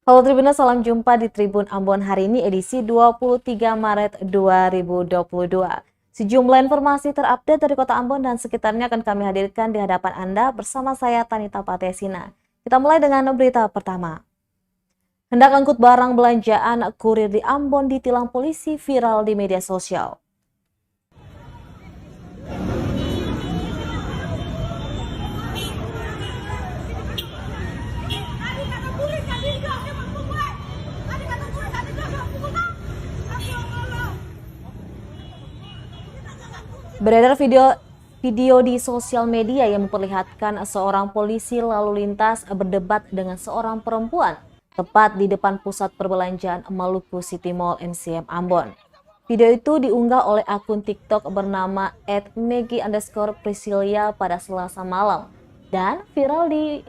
Halo Tribuners, salam jumpa di Tribun Ambon hari ini edisi 23 Maret 2022. Sejumlah informasi terupdate dari Kota Ambon dan sekitarnya akan kami hadirkan di hadapan Anda bersama saya Tanita Patesina. Kita mulai dengan berita pertama. Hendak angkut barang belanjaan kurir di Ambon ditilang polisi, viral di media sosial. Beredar video di sosial media yang memperlihatkan seorang polisi lalu lintas berdebat dengan seorang perempuan tepat di depan pusat perbelanjaan Maluku City Mall MCM Ambon. Video itu diunggah oleh akun TikTok bernama @megi_priscilia pada Selasa malam dan viral di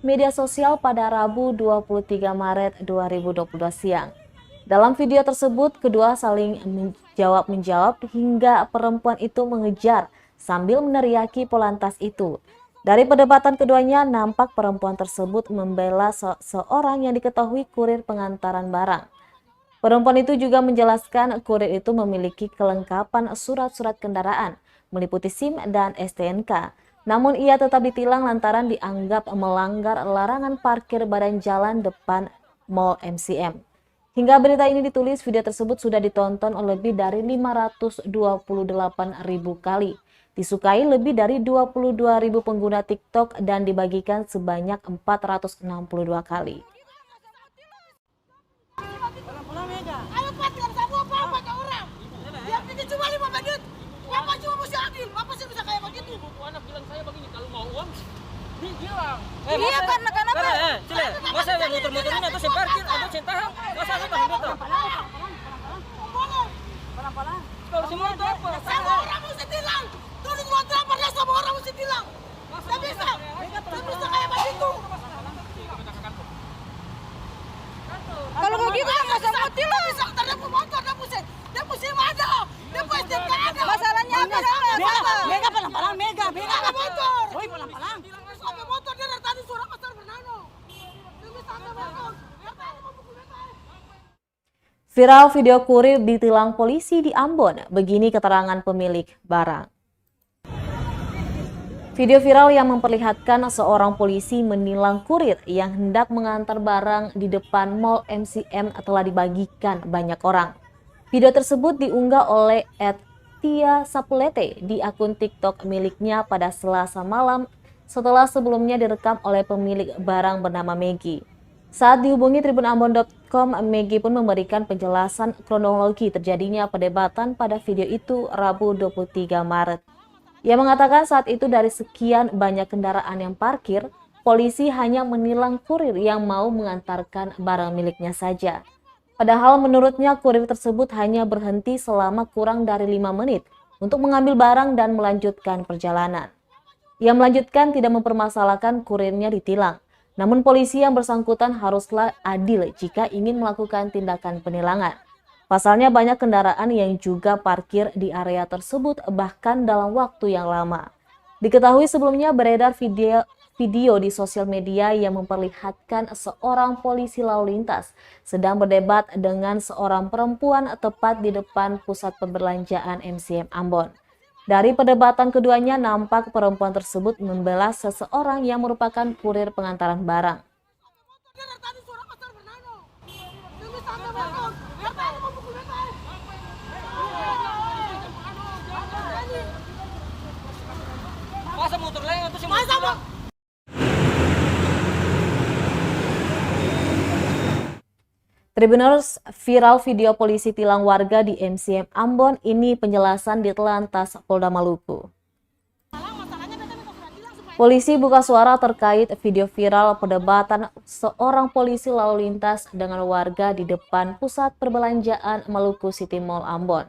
media sosial pada Rabu 23 Maret 2022 siang. Dalam video tersebut, kedua saling menjawab hingga perempuan itu mengejar sambil meneriaki polantas itu. Dari perdebatan keduanya, nampak perempuan tersebut membela seorang yang diketahui kurir pengantaran barang. Perempuan itu juga menjelaskan kurir itu memiliki kelengkapan surat-surat kendaraan, meliputi SIM dan STNK. Namun ia tetap ditilang lantaran dianggap melanggar larangan parkir badan jalan depan Mall MCM. Hingga berita ini ditulis, video tersebut sudah ditonton oleh lebih dari 528.000 kali, disukai lebih dari 22.000 pengguna TikTok dan dibagikan sebanyak 462 kali. Iya karena kenapa? Masa yang muter-muterin atau saya parkir atau saya tahan? Masa saya tahan betul? Pelan-pelan. Kalau semua itu apa? Sama orang mesti tilang. Turun motor apa dah sama orang mesti tilang. Tidak bisa. Tidak bisa kayak begitu. Kalau begitu kan nggak sama tilang. Bisa terhadap motor dia mesti. Dia mesti ada. Dia mesti ada. Masalahnya apa? Mega pelan-pelan, mega motor. Woi pelan-pelan. Sampai motor dia dari tadi suara pasar bernano. Tunggu sampai motor. Viral video kurir ditilang polisi di Ambon, begini keterangan pemilik barang. Video viral yang memperlihatkan seorang polisi menilang kurir yang hendak mengantar barang di depan Mall MCM telah dibagikan banyak orang. Video tersebut diunggah oleh @Tia Sapulete di akun TikTok miliknya pada Selasa malam setelah sebelumnya direkam oleh pemilik barang bernama Megi. Saat dihubungi tribunambon.com, Megi pun memberikan penjelasan kronologi terjadinya perdebatan pada video itu Rabu 23 Maret. Ia mengatakan saat itu dari sekian banyak kendaraan yang parkir, polisi hanya menilang kurir yang mau mengantarkan barang miliknya saja. Padahal menurutnya kurir tersebut hanya berhenti selama kurang dari 5 menit untuk mengambil barang dan melanjutkan perjalanan. Ia melanjutkan tidak mempermasalahkan kurirnya ditilang. Namun polisi yang bersangkutan haruslah adil jika ingin melakukan tindakan penilangan. Pasalnya banyak kendaraan yang juga parkir di area tersebut bahkan dalam waktu yang lama. Diketahui sebelumnya beredar video di sosial media yang memperlihatkan seorang polisi lalu lintas sedang berdebat dengan seorang perempuan tepat di depan pusat perbelanjaan MCM Ambon. Dari perdebatan keduanya, nampak perempuan tersebut membela seseorang yang merupakan kurir pengantaran barang. Masa motor lain atau saya motor? Tribuners, viral video polisi tilang warga di MCM Ambon, ini penjelasan di Telantas Polda Maluku. Polisi buka suara terkait video viral perdebatan seorang polisi lalu lintas dengan warga di depan pusat perbelanjaan Maluku City Mall Ambon.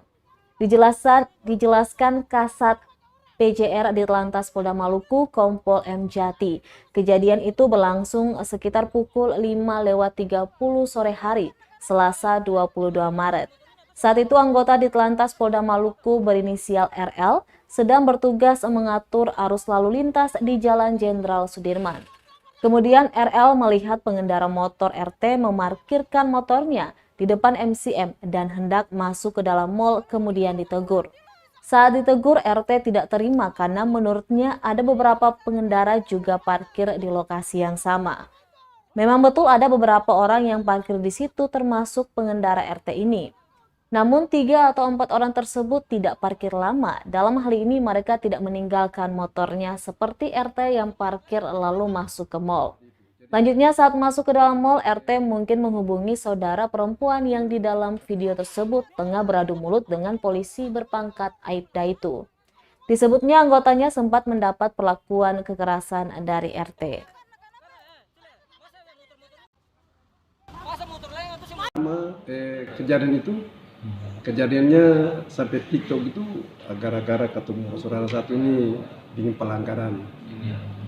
Dijelaskan Kasat PJR di Telantas Polda Maluku, Kompol M. Jati. Kejadian itu berlangsung sekitar pukul 5:30 sore hari, Selasa 22 Maret. Saat itu anggota di Telantas Polda Maluku berinisial RL sedang bertugas mengatur arus lalu lintas di Jalan Jenderal Sudirman. Kemudian RL melihat pengendara motor RT memarkirkan motornya di depan MCM dan hendak masuk ke dalam mal, kemudian ditegur. Saat ditegur, RT tidak terima karena menurutnya ada beberapa pengendara juga parkir di lokasi yang sama. Memang betul ada beberapa orang yang parkir di situ termasuk pengendara RT ini. Namun 3 atau 4 orang tersebut tidak parkir lama. Dalam hal ini mereka tidak meninggalkan motornya seperti RT yang parkir lalu masuk ke mal. Lanjutnya saat masuk ke dalam mal, RT mungkin menghubungi saudara perempuan yang di dalam video tersebut tengah beradu mulut dengan polisi berpangkat Aibda itu. Disebutnya anggotanya sempat mendapat perlakuan kekerasan dari RT. Kejadian itu, kejadiannya sampai TikTok itu gara-gara ketemu saudara satu ini bikin pelanggaran,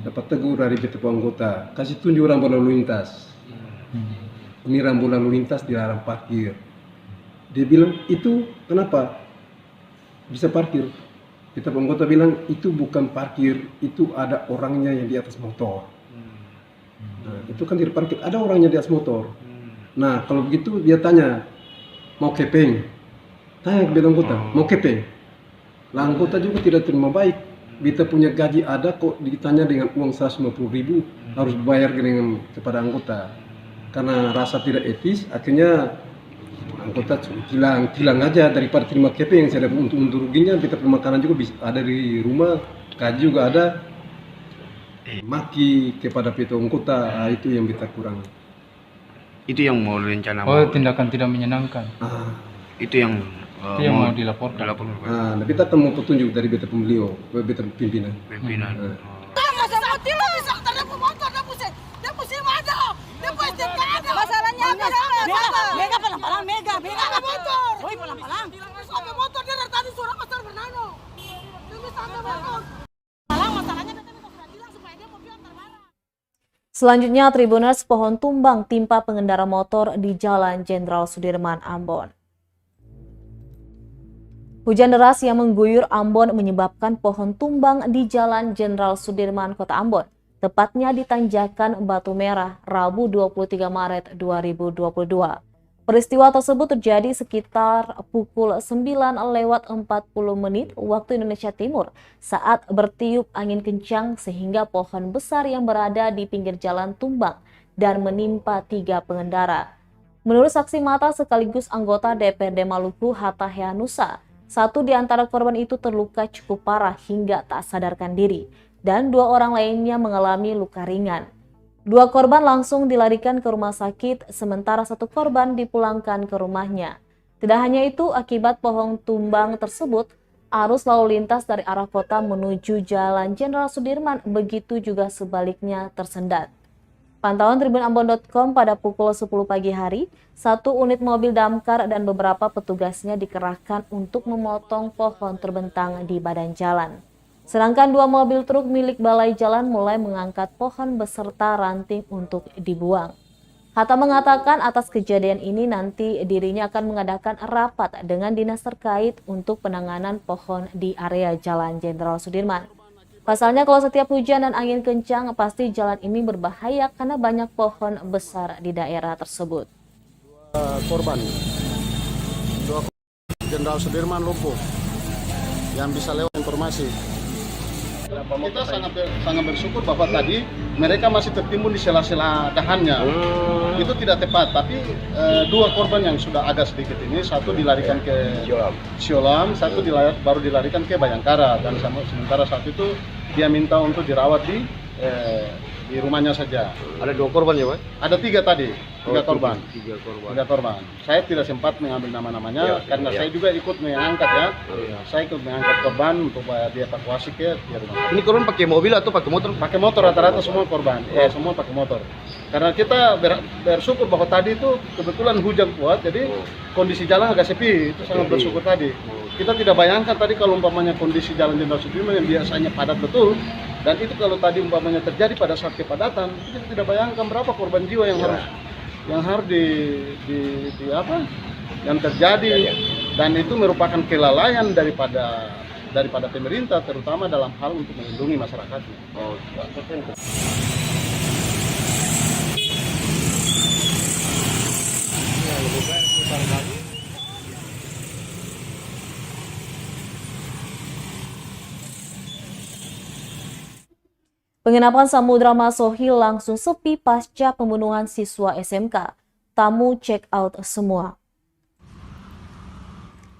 dapat tegur dari BTP anggota, kasih tunjuk rambu lalu lintas. Ini rambu lalu lintas dilarang parkir. Dia bilang itu kenapa bisa parkir? BTP anggota bilang itu bukan parkir, itu ada orangnya yang di atas motor. Nah, itu kan tidak parkir, ada orangnya di atas motor. Nah, kalau begitu dia tanya, mau kepeng? Tanya ke anggota, mau kepeng? Lah anggota juga tidak terima baik. Kita punya gaji ada kok, ditanya dengan uang 150.000 harus bayar kepada anggota. Karena rasa tidak etis, akhirnya anggota tilang aja daripada terima kepeng yang saya dapat untuk ruginya. Kita pemakanan juga bisa ada di rumah, gaji juga ada. Maki kepada PT anggota, itu yang kita kurang. Itu yang mau rencana tindakan tidak menyenangkan. Itu yang mau dilaporkan. Nah, kita akan mau petunjuk dari BT beliau, BT pimpinan. Nggak sama motor lo bisa dia motor, dia pusing ada, dia pusing ada. Masalahnya apa? Mega pelan-pelan, Mega motor. Woi pelan-pelan. Sampai motor dia dari tadi suruh pasar Bernano. Ini sampai motor. Masalahnya kita sudah bilang supaya dia mobil antar barang. Selanjutnya, Tribuners, pohon tumbang timpa pengendara motor di Jalan Jenderal Sudirman, Ambon. Hujan deras yang mengguyur Ambon menyebabkan pohon tumbang di Jalan Jenderal Sudirman, Kota Ambon, tepatnya di Tanjakan Batu Merah, Rabu 23 Maret 2022. Peristiwa tersebut terjadi sekitar pukul 9:40 waktu Indonesia Timur saat bertiup angin kencang sehingga pohon besar yang berada di pinggir jalan tumbang dan menimpa 3 pengendara. Menurut saksi mata sekaligus anggota DPRD Maluku Hatta Heanusa, 1 di antara korban itu terluka cukup parah hingga tak sadarkan diri dan 2 orang lainnya mengalami luka ringan. 2 korban langsung dilarikan ke rumah sakit, sementara 1 korban dipulangkan ke rumahnya. Tidak hanya itu, akibat pohon tumbang tersebut, arus lalu lintas dari arah kota menuju Jalan Jenderal Sudirman, begitu juga sebaliknya tersendat. Pantauan tribunambon.com pada pukul 10 pagi hari, 1 unit mobil damkar dan beberapa petugasnya dikerahkan untuk memotong pohon terbentang di badan jalan. Sedangkan 2 mobil truk milik Balai Jalan mulai mengangkat pohon beserta ranting untuk dibuang. Hatta mengatakan atas kejadian ini nanti dirinya akan mengadakan rapat dengan dinas terkait untuk penanganan pohon di area Jalan Jenderal Sudirman. Pasalnya kalau setiap hujan dan angin kencang pasti jalan ini berbahaya karena banyak pohon besar di daerah tersebut. Korban 2 Jenderal Sudirman lumpuh yang bisa lewat informasi. Kita sangat bersyukur bahwa tadi mereka masih tertimbun di sela-sela dahannya. Itu tidak tepat, tapi 2 korban yang sudah agak sedikit ini, 1 dilarikan ke Siolam, 1 baru dilarikan ke Bayangkara, dan sementara 1 itu dia minta untuk dirawat di rumahnya saja. Ada 2 korban ya, Pak? Ada 3 tadi, 3 korban. 3 korban. Saya tidak sempat mengambil nama-namanya karena saya juga ikut mengangkat ya. Saya ikut mengangkat korban untuk dievakuasi ke rumah. Ini korban pakai mobil atau pakai motor? Pakai motor rata-rata semua korban. Semua pakai motor. Karena kita bersyukur bahwa tadi itu kebetulan hujan kuat, jadi kondisi jalan agak sepi. Itu sangat bersyukur tadi. Kita tidak bayangkan tadi kalau umpamanya kondisi jalan Jenderal Sudirman yang biasanya padat betul, dan itu kalau tadi umpamanya terjadi pada saat kepadatan, kita tidak bayangkan berapa korban jiwa yang harus yang terjadi, dan itu merupakan kelalaian daripada pemerintah, terutama dalam hal untuk melindungi masyarakatnya. Penginapan Samudra Masohi langsung sepi pasca pembunuhan siswa SMK. Tamu check out semua.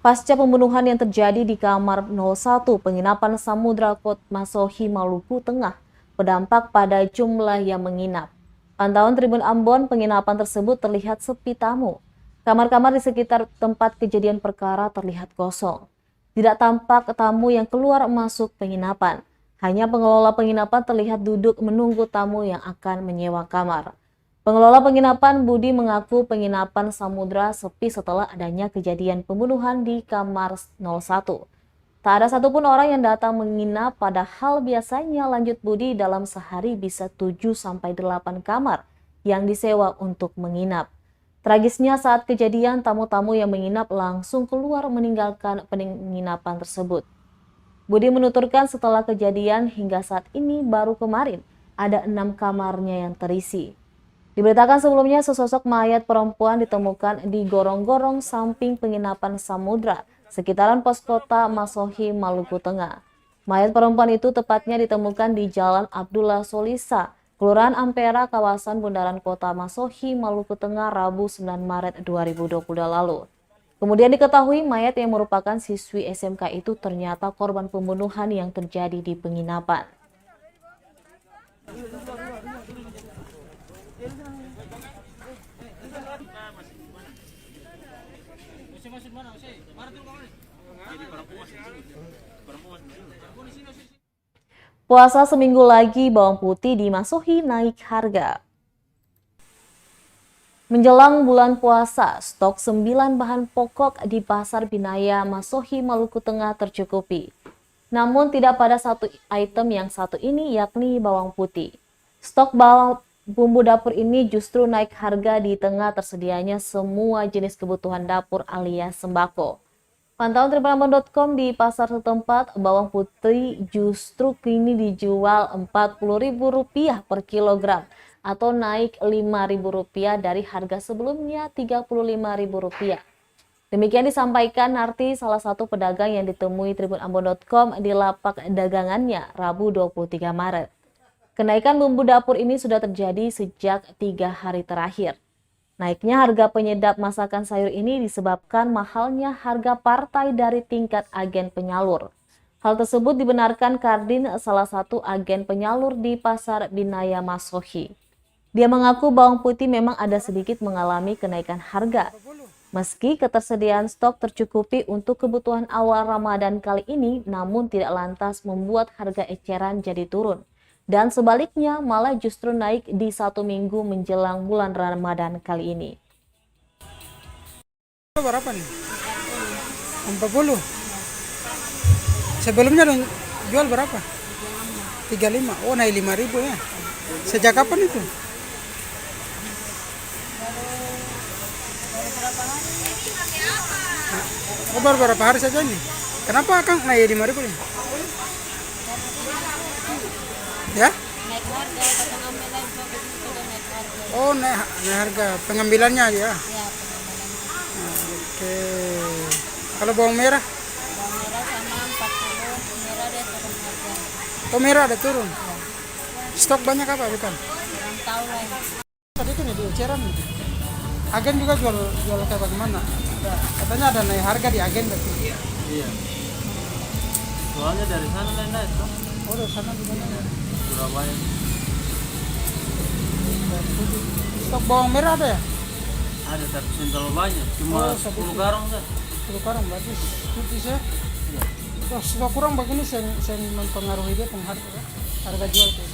Pasca pembunuhan yang terjadi di kamar 01 penginapan Samudra Kot Masohi, Maluku Tengah, berdampak pada jumlah yang menginap. Pantauan Tribun Ambon, penginapan tersebut terlihat sepi tamu. Kamar-kamar di sekitar tempat kejadian perkara terlihat kosong. Tidak tampak tamu yang keluar masuk penginapan. Hanya pengelola penginapan terlihat duduk menunggu tamu yang akan menyewa kamar. Pengelola penginapan Budi mengaku penginapan Samudra sepi setelah adanya kejadian pembunuhan di kamar 01. Tak ada satupun orang yang datang menginap, padahal biasanya lanjut Budi dalam sehari bisa 7-8 kamar yang disewa untuk menginap. Tragisnya saat kejadian, tamu-tamu yang menginap langsung keluar meninggalkan penginapan tersebut. Budi menuturkan setelah kejadian hingga saat ini baru kemarin ada 6 kamarnya yang terisi. Diberitakan sebelumnya sesosok mayat perempuan ditemukan di gorong-gorong samping penginapan Samudra, sekitaran pos kota Masohi, Maluku Tengah. Mayat perempuan itu tepatnya ditemukan di Jalan Abdullah Solisa, Kelurahan Ampera, kawasan Bundaran Kota Masohi, Maluku Tengah, Rabu 9 Maret 2022 lalu. Kemudian diketahui mayat yang merupakan siswi SMK itu ternyata korban pembunuhan yang terjadi di penginapan. Puasa seminggu lagi, bawang putih di Masohi naik harga. Menjelang bulan puasa, stok 9 bahan pokok di Pasar Binaya Masohi, Maluku Tengah tercukupi. Namun tidak pada satu item yang satu ini, yakni bawang putih. Stok bawang bumbu dapur ini justru naik harga di tengah tersedianya semua jenis kebutuhan dapur alias sembako. Pantauan tribunambon.com di pasar setempat, bawang putih justru kini dijual Rp40.000 per kilogram atau naik Rp5.000 dari harga sebelumnya Rp35.000. Demikian disampaikan Narti, salah satu pedagang yang ditemui tribunambon.com di lapak dagangannya Rabu 23 Maret. Kenaikan bumbu dapur ini sudah terjadi sejak 3 hari terakhir. Naiknya harga penyedap masakan sayur ini disebabkan mahalnya harga partai dari tingkat agen penyalur. Hal tersebut dibenarkan Kardin, salah satu agen penyalur di Pasar Binaya Masohi. Dia mengaku bawang putih memang ada sedikit mengalami kenaikan harga. Meski ketersediaan stok tercukupi untuk kebutuhan awal Ramadan kali ini, namun tidak lantas membuat harga eceran jadi turun. Dan sebaliknya malah justru naik di 1 minggu menjelang bulan Ramadan kali ini. Berapa nih? 40. Sebelumnya jual berapa? 35. Oh, naik 5.000 ya. Sejak kapan itu? Oh, baru berapa hari saja nih? Kenapa Kang naik 5.000 nih? Ya? Naik harga, pengambilan juga naik harga. Oh, naik harga pengambilannya aja. Ya, pengambilan. Oke. Kalau bawang merah? Bawang merah sama 40, merah dia turun harga. Oh, merah ada turun. Stok banyak apa bukan? Kurang tahu lah. Tadi itu nih di eceran nih. Agen juga jual kayak bagaimana? Katanya ada naik harga di agen berarti. Iya. Soalnya dari sana naik tuh. Oh, dari sana juga naik. Surabaya. Stok bawang merah ada ya? Ada tapi terlalu banyak, cuma Oh, 10 karung kan. 10 karung bagus. Cuti ya. Iya. Wah, stok kurang begini saya mempengaruhi dia harga jual tuh.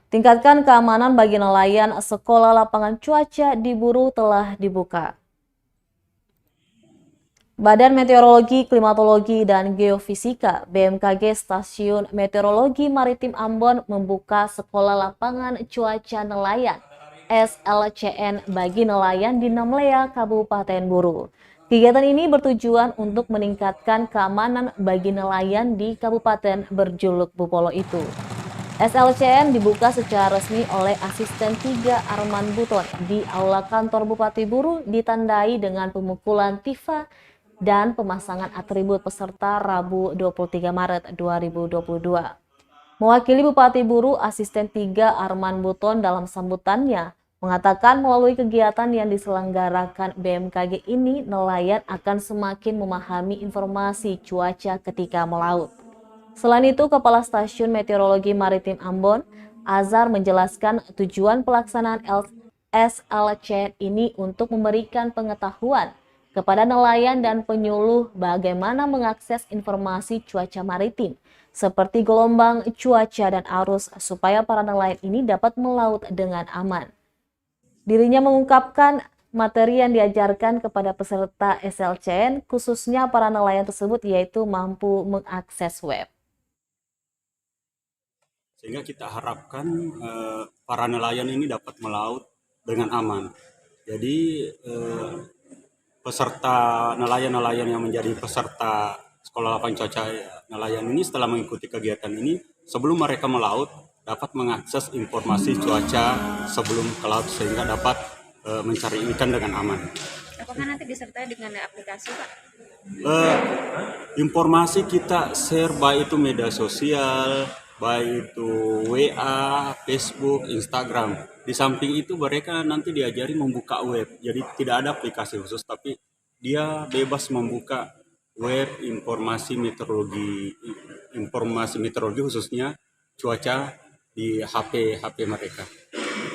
Tingkatkan keamanan bagi nelayan, sekolah lapangan cuaca di Buru telah dibuka. Badan Meteorologi, Klimatologi, dan Geofisika (BMKG) Stasiun Meteorologi Maritim Ambon membuka sekolah lapangan cuaca nelayan (SLCN) bagi nelayan di Namlea, Kabupaten Buru. Kegiatan ini bertujuan untuk meningkatkan keamanan bagi nelayan di Kabupaten berjuluk Bupolo itu. SLCN dibuka secara resmi oleh Asisten 3 Arman Buton di Aula Kantor Bupati Buru, ditandai dengan pemukulan tifa dan pemasangan atribut peserta Rabu 23 Maret 2022. Mewakili Bupati Buru, Asisten 3 Arman Buton dalam sambutannya mengatakan melalui kegiatan yang diselenggarakan BMKG ini, nelayan akan semakin memahami informasi cuaca ketika melaut. Selain itu, Kepala Stasiun Meteorologi Maritim Ambon, Azhar, menjelaskan tujuan pelaksanaan SLCN ini untuk memberikan pengetahuan kepada nelayan dan penyuluh bagaimana mengakses informasi cuaca maritim, seperti gelombang, cuaca, dan arus, supaya para nelayan ini dapat melaut dengan aman. Dirinya mengungkapkan materi yang diajarkan kepada peserta SLCN, khususnya para nelayan tersebut, yaitu mampu mengakses web. Sehingga kita harapkan para nelayan ini dapat melaut dengan aman. Jadi peserta nelayan-nelayan yang menjadi peserta Sekolah Lapangan Cuaca Nelayan ini setelah mengikuti kegiatan ini, sebelum mereka melaut, dapat mengakses informasi cuaca sebelum ke laut sehingga dapat mencari ikan dengan aman. Apakah nanti disertai dengan aplikasi, Pak? Informasi kita share baik itu media sosial, baik itu WA, Facebook, Instagram. Di samping itu mereka nanti diajari membuka web. Jadi tidak ada aplikasi khusus, tapi dia bebas membuka web informasi meteorologi khususnya cuaca di HP mereka.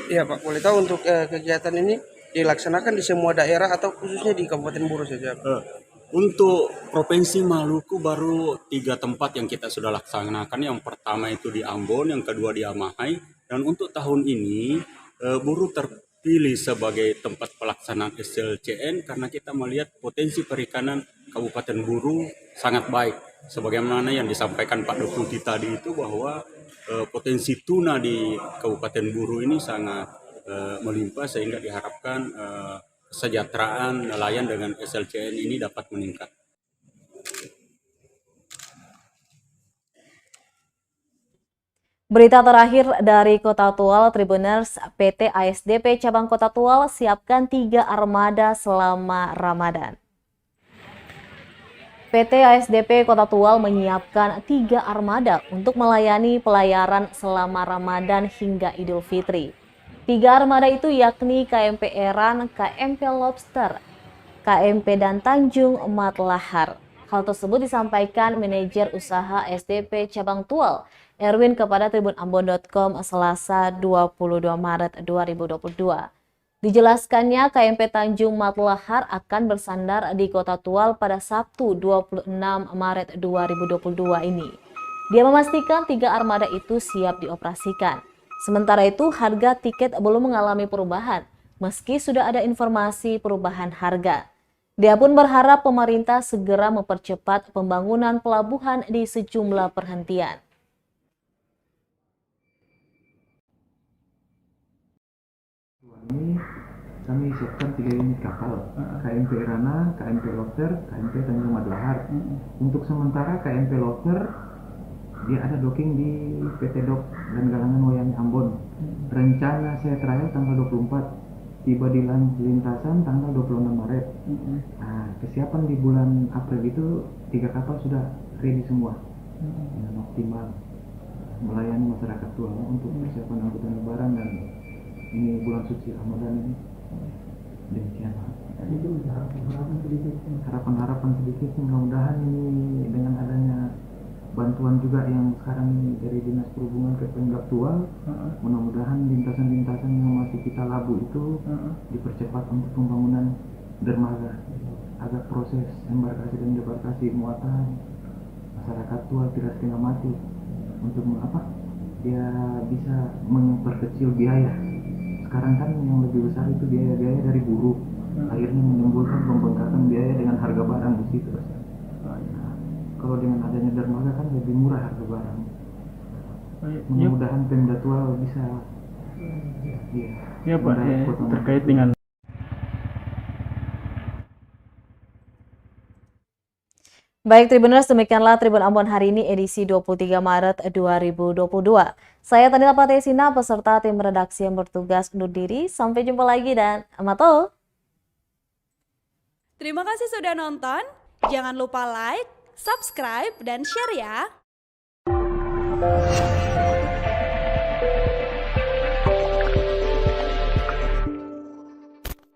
Iya Pak, boleh tahu untuk kegiatan ini dilaksanakan di semua daerah atau khususnya di Kabupaten Buru saja? Untuk Provinsi Maluku baru 3 tempat yang kita sudah laksanakan. Yang pertama itu di Ambon, yang kedua di Amahai. Dan untuk tahun ini Buru terpilih sebagai tempat pelaksanaan SLCN karena kita melihat potensi perikanan Kabupaten Buru sangat baik. Sebagaimana yang disampaikan Pak Deputi tadi itu bahwa potensi tuna di Kabupaten Buru ini sangat melimpah sehingga diharapkan kesejahteraan nelayan dengan SLCN ini dapat meningkat. Berita terakhir dari Kota Tual, Tribuners, PT ASDP Cabang Kota Tual siapkan 3 armada selama Ramadan. PT ASDP Kota Tual menyiapkan 3 armada untuk melayani pelayaran selama Ramadan hingga Idul Fitri. 3 armada itu yakni KMP Eran, KMP Lobster, KMP dan Tanjung Matlahar. Hal tersebut disampaikan Manajer Usaha SDP Cabang Tual, Erwin, kepada tribunambon.com Selasa 22 Maret 2022. Dijelaskannya, KMP Tanjung Matlahar akan bersandar di Kota Tual pada Sabtu 26 Maret 2022 ini. Dia memastikan 3 armada itu siap dioperasikan. Sementara itu, harga tiket belum mengalami perubahan, meski sudah ada informasi perubahan harga. Dia pun berharap pemerintah segera mempercepat pembangunan pelabuhan di sejumlah perhentian. Ini kami siapkan 3 unit kapal, KMP Rana, KMP Lobster, KMP Tanjung Matlahar. Untuk sementara KMP Lobster dia ada docking di PT Dok dan Galangan Wayang Ambon. Rencana saya trial tanggal 24, tiba di lintasan tanggal 26 Maret. Nah, kesiapan di bulan April itu 3 kapal sudah ready semua dengan optimal melayani masyarakat Tual untuk persiapan angkutan lebaran dan ini bulan suci Ramadan ini. Demikian. Harapan sedikit mudah-mudahan ini dengan adanya bantuan juga yang sekarang ini dari Dinas Perhubungan ke Pemda Tual, mudah-mudahan lintasan-lintasan yang masih kita labu itu dipercepat untuk pembangunan dermaga agar proses embarkasi dan debarkasi muatan masyarakat Tual tidak setengah mati untuk dia bisa memperkecil biaya. Sekarang kan yang lebih besar itu biaya-biaya dari buruh, akhirnya menimbulkan pembengkakan biaya dengan harga barang di situ. Nah, kalau dengan adanya dermaga kan lebih murah harga barang. Mudah-mudahan Pemda Tual bisa ya Pak, terkait dengan Baik Tribuners, demikianlah Tribun Ambon hari ini edisi 23 Maret 2022. Saya Tanita Patesina beserta tim redaksi yang bertugas undur diri. Sampai jumpa lagi dan amato. Terima kasih sudah nonton. Jangan lupa like, subscribe, dan share ya.